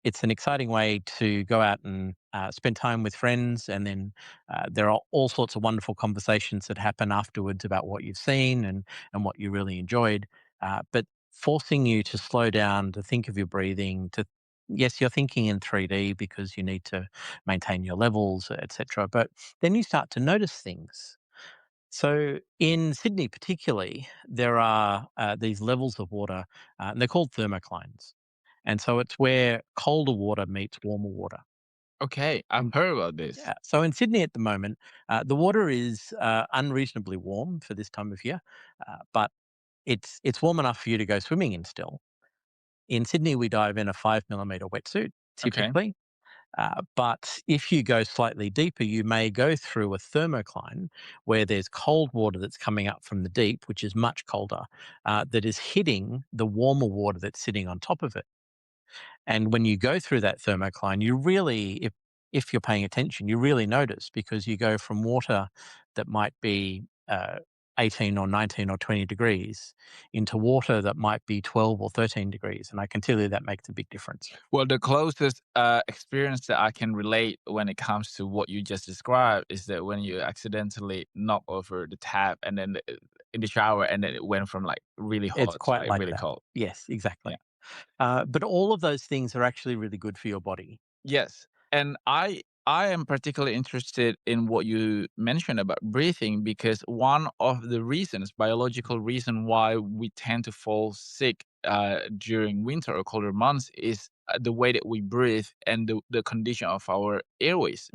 it's an exciting way to go out and spend time with friends, and then there are all sorts of wonderful conversations that happen afterwards about what you've seen and what you really enjoyed. But forcing you to slow down, to think of your breathing, to yes, you're thinking in 3D because you need to maintain your levels, etc. But then you start to notice things. So in Sydney, particularly, there are these levels of water, and they're called thermoclines. And so it's where colder water meets warmer water. Okay, I've And heard about this. yeah, so in Sydney at the moment, the water is unreasonably warm for this time of year, but it's warm enough for you to go swimming in still. In Sydney, we dive in a 5 millimeter wetsuit Okay. typically. But if you go slightly deeper, you may go through a thermocline where there's cold water that's coming up from the deep, which is much colder, that is hitting the warmer water that's sitting on top of it. And when you go through that thermocline, you really, if you're paying attention, you really notice because you go from water that might be 18 or 19 or 20 degrees into water that might be 12 or 13 degrees. And I can tell you that makes a big difference. Well, the closest experience that I can relate when it comes to what you just described is that when you accidentally knock over the tap and then in the shower, and then it went from like really It's hot to quite like like really that. cold. Yes, Yeah. exactly. But all of those things are actually really good for your body. Yes. And I am particularly interested in what you mentioned about breathing, because one of the reasons, biological reason why we tend to fall sick during winter or colder months is the way that we breathe and the condition of our airways.